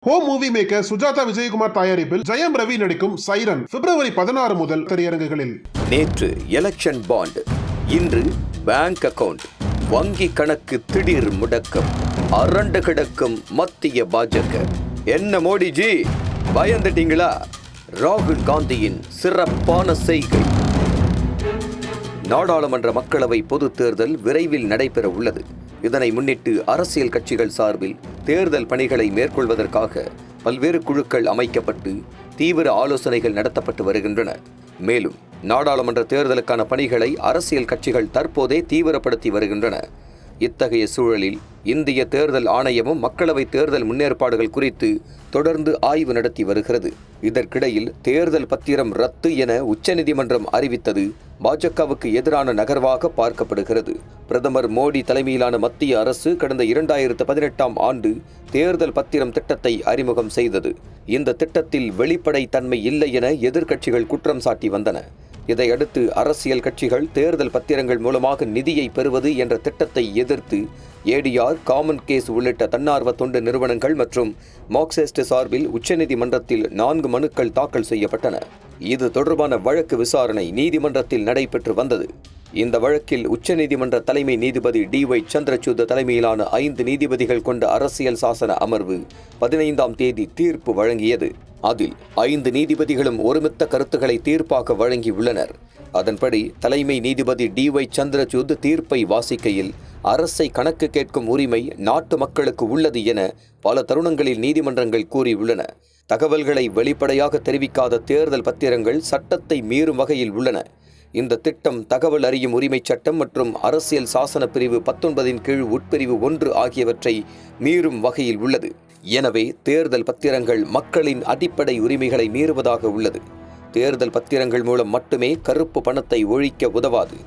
Home movie maker Sujatha Vijayakumar தயாரிப்பில் ஜெயம் ரவி நடிக்கும் siren பிப்ரவரி 16 முதல் திரையரங்குகளில். நேற்று எலெக்ஷன் பாண்ட், இன்று பேங்க் அக்கவுண்ட், வங்கி கணக்கு திடீர் முடக்கம், அரண்டு கிடக்கும் மத்திய பாஜக. என்ன மோடிஜி, பயந்துட்டீங்களா? ராகுல் காந்தியின் சிறப்பான செய்கை. நாடாளுமன்ற மக்களவை பொதுத் தேர்தல் விரைவில் நடைபெற உள்ளது. இதனை முன்னிட்டு அரசியல் கட்சிகள் சார்பில் தேர்தல் பணிகளை மேற்கொள்வதற்காக பல்வேறு குழுக்கள் அமைக்கப்பட்டு தீவிர ஆலோசனைகள் நடத்தப்பட்டு வருகின்றன. மேலும் நாடாளுமன்ற தேர்தலுக்கான பணிகளை அரசியல் கட்சிகள் தற்போதே தீவிரப்படுத்தி வருகின்றன. இத்தகைய சூழலில் இந்திய தேர்தல் ஆணையமும் மக்களவை தேர்தல் முன்னேற்பாடுகள் குறித்து தொடர்ந்து ஆய்வு நடத்தி வருகிறது. இதற்கிடையில் தேர்தல் பத்திரம் ரத்து என உச்சநீதிமன்றம் அறிவித்தது பாஜகவுக்கு எதிரான நகர்வாக பார்க்கப்படுகிறது. பிரதமர் மோடி தலைமையிலான மத்திய அரசு கடந்த 2018ஆம் ஆண்டு தேர்தல் பத்திரம் திட்டத்தை அறிமுகம் செய்தது. இந்த திட்டத்தில் வெளிப்படை தன்மை இல்லை என எதிர்க்கட்சிகள் குற்றம் சாட்டி வந்தன. இதையடுத்து அரசியல் கட்சிகள் தேர்தல் பத்திரங்கள் மூலமாக நிதியை பெறுவது என்ற திட்டத்தை எதிர்த்து ஏடிஆர், காமன் கேஸ் உள்ளிட்ட தன்னார்வ தொண்டு நிறுவனங்கள் மற்றும் மார்க்சிஸ்ட் சார்பில் உச்சநீதிமன்றத்தில் 4 மனுக்கள் தாக்கல் செய்யப்பட்டன. இது தொடர்பான வழக்கு விசாரணை நீதிமன்றத்தில் நடைபெற்று வந்தது. இந்த வழக்கில் உச்சநீதிமன்ற தலைமை நீதிபதி DY சந்திரசூட் தலைமையிலான 5 நீதிபதிகள் கொண்ட அரசியல் சாசன அமர்வு 15ஆம் தேதி தீர்ப்பு வழங்கியது. அதில் 5 நீதிபதிகளும் ஒருமித்த கருத்துக்களை தீர்ப்பாக வழங்கியுள்ளனர். அதன்படி தலைமை நீதிபதி DY சந்திரசூட் தீர்ப்பை வாசிக்கையில், அரசை கணக்கு கேட்கும் உரிமை நாட்டு மக்களுக்கு உள்ளது என பல தருணங்களில் நீதிமன்றங்கள் கூறியுள்ளன. தகவல்களை வெளிப்படையாக தெரிவிக்காத தேர்தல் பத்திரங்கள் சட்டத்தை மீறும் வகையில் உள்ளன. இந்த திட்டம் தகவல் அறியும் உரிமை சட்டம் மற்றும் அரசியல் சாசன பிரிவு 19 கீழ் உட்பிரிவு 1 ஆகியவற்றை மீறும் வகையில் உள்ளது. எனவே தேர்தல் பத்திரங்கள் மக்களின் அடிப்படை உரிமைகளை மீறுவதாக உள்ளது. தேர்தல் பத்திரங்கள் மூலம் மட்டுமே கருப்பு பணத்தை ஒழிக்க உதவாது.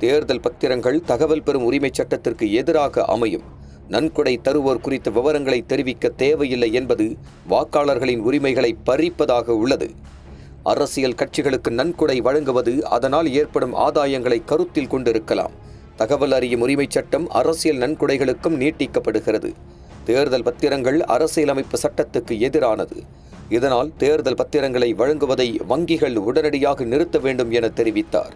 தேர்தல் பத்திரங்கள் தகவல் பெறும் உரிமை சட்டத்திற்கு எதிராக அமையும். நன்கொடை தருவோர் குறித்த விவரங்களை தெரிவிக்க தேவையில்லை என்பது வாக்காளர்களின் உரிமைகளை பறிப்பதாக உள்ளது. அரசியல் கட்சிகளுக்கு நன்கொடை வழங்குவது அதனால் ஏற்படும் ஆதாயங்களை கருத்தில் கொண்டிருக்கலாம். தகவல் அறியும் உரிமை சட்டம் அரசியல் நன்கொடைகளுக்கும் நீட்டிக்கப்படுகிறது. தேர்தல் பத்திரங்கள் அரசியலமைப்பு சட்டத்துக்கு எதிரானது. இதனால் தேர்தல் பத்திரங்களை வழங்குவதை வங்கிகள் உடனடியாக நிறுத்த வேண்டும் என தெரிவித்தார்.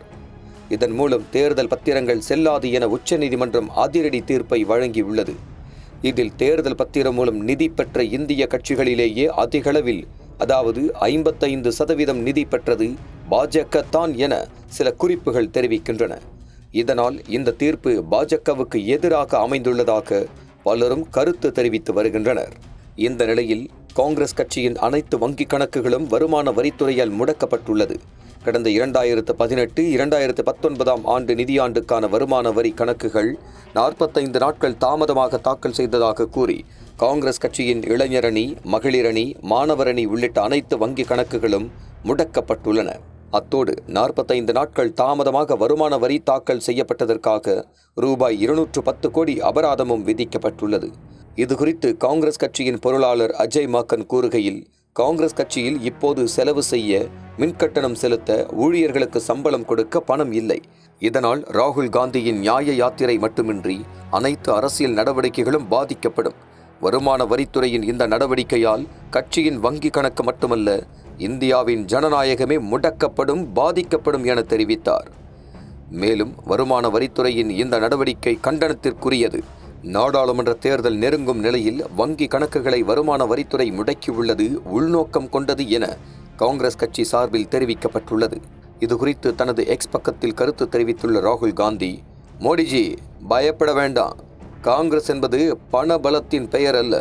இதன் மூலம் தேர்தல் பத்திரங்கள் செல்லாது என உச்சநீதிமன்றம் அதிரடி தீர்ப்பை வழங்கியுள்ளது. இதில் தேர்தல் பத்திரம் மூலம் நிதி பெற்ற இந்திய கட்சிகளிலேயே அதிகளவில், அதாவது 55% நிதி பெற்றது பாஜக தான் என சில குறிப்புகள் தெரிவிக்கின்றன. இதனால் இந்த தீர்ப்பு பாஜகவுக்கு எதிராக அமைந்துள்ளதாக பலரும் கருத்து தெரிவித்து வருகின்றனர். இந்த நிலையில் காங்கிரஸ் கட்சியின் அனைத்து வங்கி கணக்குகளும் வருமான வரித்துறையால் முடக்கப்பட்டுள்ளது. கடந்த 2018, 2019ஆம் ஆண்டு நிதியாண்டுக்கான வருமான வரி கணக்குகள் 45 நாட்கள் தாமதமாக தாக்கல் செய்ததாக கூறி காங்கிரஸ் கட்சியின் இளைஞரணி, மகளிரணி, மாணவரணி உள்ளிட்ட அனைத்து வங்கி கணக்குகளும் முடக்கப்பட்டுள்ளன. அத்தோடு 45 நாட்கள் தாமதமாக வருமான வரி தாக்கல் செய்யப்பட்டதற்காக ரூபாய் 210 கோடி அபராதமும் விதிக்கப்பட்டுள்ளது. இதுகுறித்து காங்கிரஸ் கட்சியின் பொருளாளர் அஜய் மாக்கன் கூறுகையில், காங்கிரஸ் கட்சியில் இப்போது செலவு செய்ய, மின்கட்டணம் செலுத்த, ஊழியர்களுக்கு சம்பளம் கொடுக்க பணம் இல்லை. இதனால் ராகுல் காந்தியின் நியாய யாத்திரை மட்டுமின்றி அனைத்து அரசியல் நடவடிக்கைகளும் பாதிக்கப்படும். வருமான வரித்துறையின் இந்த நடவடிக்கையால் கட்சியின் வங்கி கணக்கு மட்டுமல்ல, இந்தியாவின் ஜனநாயகமே முடக்கப்படும், பாதிக்கப்படும் என தெரிவித்தார். மேலும் வருமான வரித்துறையின் இந்த நடவடிக்கை கண்டனத்திற்குரியது. நாடாளுமன்ற தேர்தல் நெருங்கும் நிலையில் வங்கி கணக்குகளை வருமான வரித்துறை முடக்கியுள்ளது உள்நோக்கம் கொண்டது என காங்கிரஸ் கட்சி சார்பில் தெரிவிக்கப்பட்டுள்ளது. இதுகுறித்து தனது எக்ஸ் பக்கத்தில் கருத்து தெரிவித்துள்ள ராகுல் காந்தி, மோடிஜி பயப்பட வேண்டாம். காங்கிரஸ் என்பது பண பலத்தின் பெயர் அல்ல,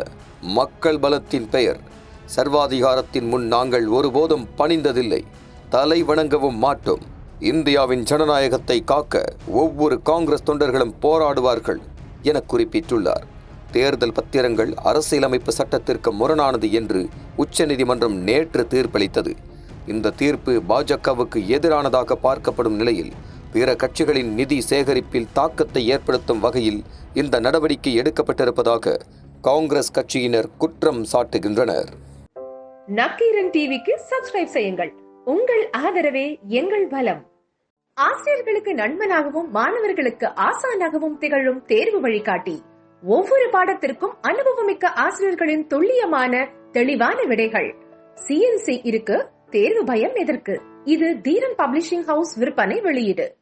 மக்கள் பலத்தின் பெயர். சர்வாதிகாரத்தின் முன் நாங்கள் ஒருபோதும் பணிந்ததில்லை, தலை வணங்கவும் மாட்டோம். இந்தியாவின் ஜனநாயகத்தை காக்க ஒவ்வொரு காங்கிரஸ் தொண்டர்களும் போராடுவார்கள் என குறிப்பிட்டுள்ளார். தேர்தல் பத்திரங்கள் அரசியலமைப்பு சட்டத்திற்கு முரணானது என்று உச்சநீதிமன்றம் நேற்று தீர்ப்பளித்தது. இந்த தீர்ப்பு பாஜகவுக்கு எதிரானதாக பார்க்கப்படும் நிலையில் பிற கட்சிகளின் நிதி சேகரிப்பில் தாக்கத்தை ஏற்படுத்தும் வகையில் இந்த நடவடிக்கை எடுக்கப்பட்டிருப்பதாக காங்கிரஸ் கட்சியினர் குற்றம் சாட்டுகின்றனர். நக்கீரன் டிவிக்கு சப்ஸ்கிரைப் செய்யுங்கள். உங்கள் ஆதரவே எங்கள் பலம். ஆசிரியர்களுக்கு நண்பனாகவும் மாணவர்களுக்கு ஆசானாகவும் திகழும் தேர்வு வழிகாட்டி. ஒவ்வொரு பாடத்திற்கும் அனுபவமிக்க ஆசிரியர்களின் துல்லியமான தெளிவான விடைகள். சிஎன்சி இருக்கு, தேர்வு பயம் எதற்கு? இது தீரன் பப்ளிஷிங் ஹவுஸ் விற்பனை வெளியீடு.